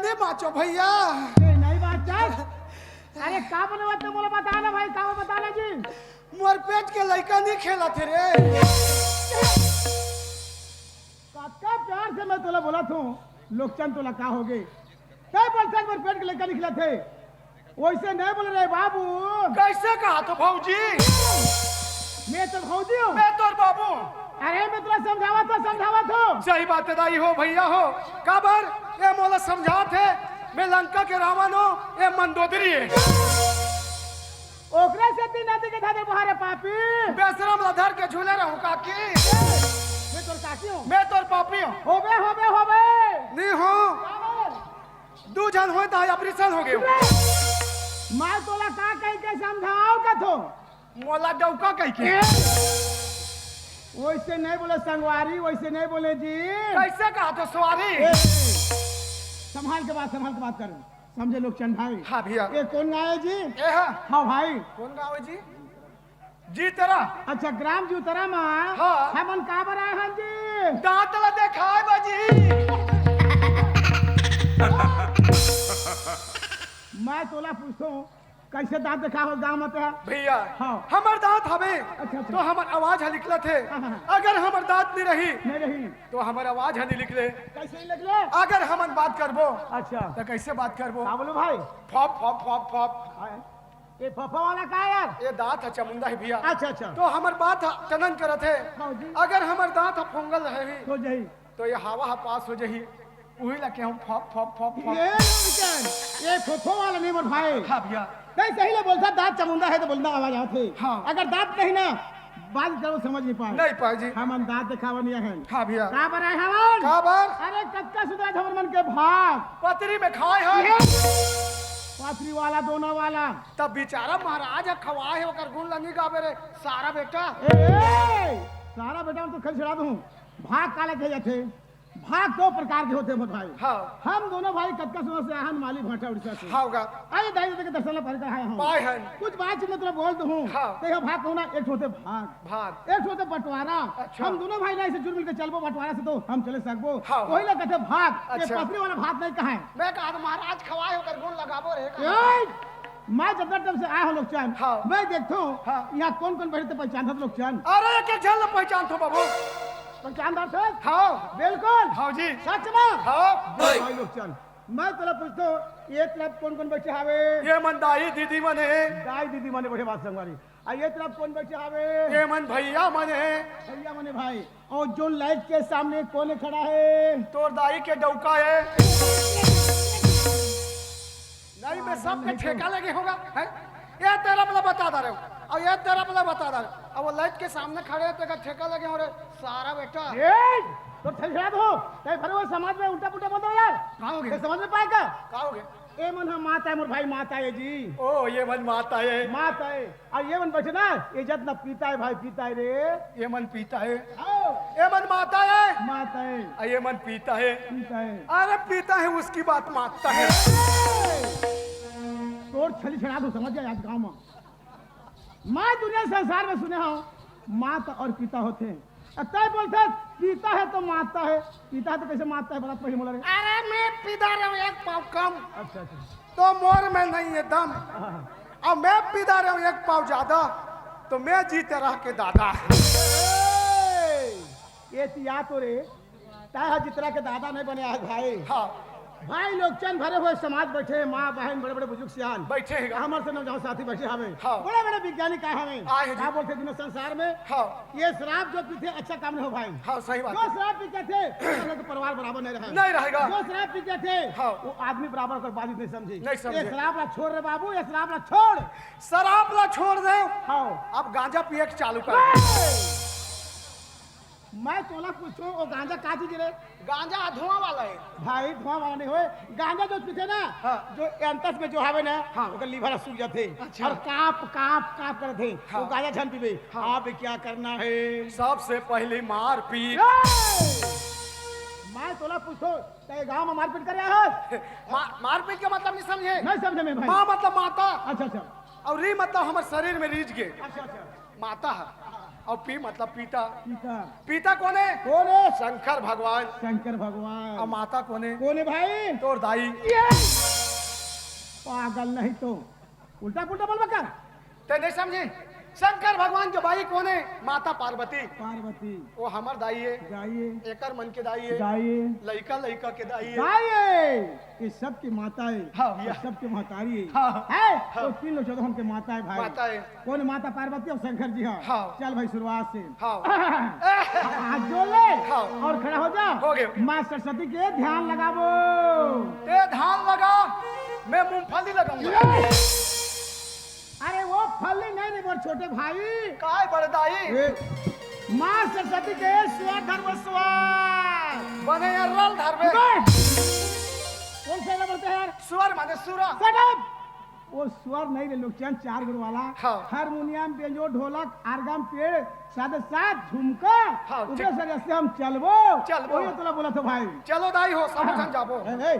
नहीं बाचो भैया। नहीं बात चल। अरे का बने बात बोला बता ना भाई, का बता ना जी। मोर पेट के लड़का नहीं खेला थे रे। काका प्यार से मैं तोला बोला थू लोकचंद तोला का हो गए क्या बोलता मोर पेट के लड़का निकला थे, वैसे नहीं बोल रहे बाबू। कैसे कहा तो भाऊजी? मैं तो भाऊजी हूँ। मैं तो बाबू। अरे मैं तुला समझावा था। सही बात है दाई हो भैया हो। काबर ये मोला समझा थे मैं लंका के रावण हो, ये मंदोदरी है। ओकरे से तीन नदी के धारे बहारे पापी बेशरम लधर के झूले रहूं काकी। मैं तोर काकी हूँ। मैं तोर पापी हूँ। होबे नहीं हो दू जन हो तो ऑपरेशन हो गए। मैं तोला का कह के समझाओ का थो मोला डौका कह के। वैसे नहीं बोले संगवारी, वैसे नहीं बोले जी। कैसे कहा तो सवारी? संभाल के बात कर, समझे लोकचंद भाई। हाँ भैया। ये कौन गाँव है जी? हाँ भाई। कौन गाँव है जी? जी तेरा। अच्छा ग्राम जी उतरा माँ। हाँ। हमन का बनाए हैं जी? दांत ला देखा है बाजी। मैं तोला पूछता हूँ कैसे दांत देखा हो गाँव में भैया? हाँ। हमार दांत हवे अच्छा। तो हमार आवाज निकला थे। हाँ। अगर हमार दांत नहीं रही तो हमार आवाज नहीं निकले। कैसे ही लगले? अगर हमन बात करबो अच्छा तो कैसे बात करबो? का बोलो भाई? फॉप फॉप फॉप फॉप। ये फफा वाला का यार? ये दांत है चमुंडा है भैया। अच्छा। तो हमार बात टनन करत है। हाँ जी। अगर हमार दांत फंगल रही हो जाई। तो ये हवा पास हो जाही, वही लगे हम फॉप फॉप फॉप फॉप। ये फफा वाला नहीं मोर भाई। हाँ भैया। नहीं सही ले बोलता दांत चमुंडा है तो बोलना आवाज आते। हाँ। अगर दांत नहीं ना बात करो समझ नहीं पाए। नहीं पाए जी। हम दांत दिखावन या है। हाँ भैया। का बनाए हमन? का बार? अरे कच्चा सुधा झवर मन के भाग पतरी में खाए है। पाथरी वाला दोनों वाला। तब बेचारा महाराज खवाए है ओकर गुण लंगी गावे रे सारा बेटा। सारा बेटा तो खल छड़ा दूं। भाग काले के जाते। भाग दो प्रकार के होते मोर भाई। हाँ। हम दोनों भाई कच्चा सुधा से आहन माली भाटा उड़ीसा से। हाँ होगा। आइए दाई के दर्शन पर कर आया हूं। पाए है। कुछ बात मैं तुला बोल दूं। हाँ। तो यह भाग होना एक होते भाग। भाग। एक होते बंटवारा। अच्छा। हम दोनों भाई से जुड़ मिल के चलबो बंटवारा से तो हम चले सकबो। हाँ। वही लोग कहते भाग। ये अच्छा। पथरी वाला भाग नहीं कहा है। मैं कहा महाराज खवाए ओकर गुण लगाबो रे। मैं जब तब से आया हूँ लोकचंद। हाँ। मैं देखता हूँ हाँ। यहाँ कौन कौन बैठे पहचान लोकचंद। अरे एक झल पहचान थो बाबू। पहचानदार थे? हाँ बिल्कुल। हाँ जी। सच में? हाँ भाई लोकचंद मैं तेरा पूछता हूँ ये तरफ कौन कौन बैठे हावे? ये मन दाई दीदी मन है। दाई दीदी माने बैठे बात संगवारी। और ये तरफ कौन बैठे हावे? ये मन भैया मन है। भैया माने भाई। और जो लाइट के सामने कौन खड़ा है? तोर दाई के डौका है। नहीं मैं सब पे ठेका लगे होगा है? ये तेरा मतलब बता दे रहे हो और ये तेरा मतलब बता दे रहे अब वो लाइट के सामने खड़े हैं तो ठेका लगे हो रे सारा बेटा। तो ठेका दो कहीं भरे हुए समाज में उल्टा पुल्टा बोल दो यार। कहाँ हो गए? समझ में पाएगा? कहाँ हो गए? ए मन हम माता है मोर भाई माता है जी। ओ ये मन माता है। माता है और ये मन बैठे ना इज्जत ना पीता है भाई पीता है रे। ये मन पीता है। आओ ये मन माता है। माता है और ये मन पीता है। पीता है। अरे पीता है उसकी बात मानता है। तोड़ छली छड़ा दो समझ गया आज गाँव में। मैं दुनिया संसार में सुने हूँ माता और पिता होते हैं। तय बोलते पीता है तो मारता है, पीता है तो कैसे मारता है बड़ा पहले बोला रे। अरे मैं पीता रहा हूँ एक पाव कम अच्छा तो मोर में नहीं है दम और मैं पीता रहा हूँ एक पाव ज्यादा तो मैं जीते रह के दादा। ये या तो रे ताहा जितना के दादा नहीं बने आज भाई। हाँ भाई लोकचंद भरे हुए समाज बैठे माँ बहन बड़े बड़े बुजुर्ग सियान बैठे हैं। हमारे से नौजवान साथी बैठे हमें। हाँ। बड़े बड़े वैज्ञानिक आए हमें। आए हैं जी। क्या बोलते दिन संसार में? हाँ ये शराब जो पीते अच्छा काम नहीं हो भाई। हाँ सही बात जो है। शराब पीते थे हम लोग का परिवार बराबर नहीं रहा। नहीं रहेगा। जो शराब पीते थे हाँ। वो आदमी बराबर कर बात नहीं समझी। नहीं समझे। ये शराब ला छोड़ रे बाबू, ये शराब ला छोड़। शराब ला छोड़ दे हाँ अब गांजा पिए के चालू कर। मैं तोला पूछूं वो गांजा का चीज रे? गांजा धुआं वाला है भाई धुआं वाला नहीं होए। गांजा जो पीते ना हाँ। जो एंतस में जो हावे ना हाँ। ओकर लीवर सूख जाते अच्छा। और काप काप काप करते हाँ। वो गांजा झन पीबे। हाँ। अब क्या करना है? सबसे पहले मार पीट। मैं तोला पूछो ते गांव में मारपीट कर रहा है? मारपीट का मतलब नहीं समझे? नहीं समझे मैं भाई। माँ मतलब माता अच्छा अच्छा और री मतलब हमारे शरीर में रीझ के अच्छा अच्छा माता है। और पी मतलब पिता। पिता पिता कौन है? कौन है? शंकर भगवान। शंकर भगवान। और माता कौन है? कौन है भाई? तोर दाई। ये पागल नहीं तो उल्टा पुल्टा बोल बका। ते नहीं समझे? शंकर भगवान के भाई कौन है? माता पार्वती। पार्वती वो हमर दाई है। गाये एकर मन के दाई है। गाये लइका लइका के दाई है। गाये ये सबकी माता है। हाँ भैया। सबकी महतारी है। हाँ। है तो तीन लोग चौदह के माता है भाई। माता है। कौन है? माता पार्वती और शंकर जी। हाँ हाँ। चल भाई शुरुआत से। हाँ। हाथ जोड़ ले हाँ। और खड़ा हो जा। हो गए। माँ सरस्वती के ध्यान लगावो। ते धान लगा, मैं मूंगफली लगाऊंगा। अरे वो फली नहीं रे वो छोटे भाई। काय बड़े दाई? माँ सरस्वती के स्वर धर्म स्वर बने यार रल धरबे। कौन सा ना बोलते हैं यार? स्वर माने सुरा। Shut up! वो स्वर नहीं रे लोग चंद चार गुण वाला। हाँ। हारमोनियम बेंजो ढोलक आरगम पेड़ साथ साथ झुमका। हाँ, उधर से हम चलबो। चलबो। वही तो बोला था भाई। चलो दाई हो समझन जाबो। ए,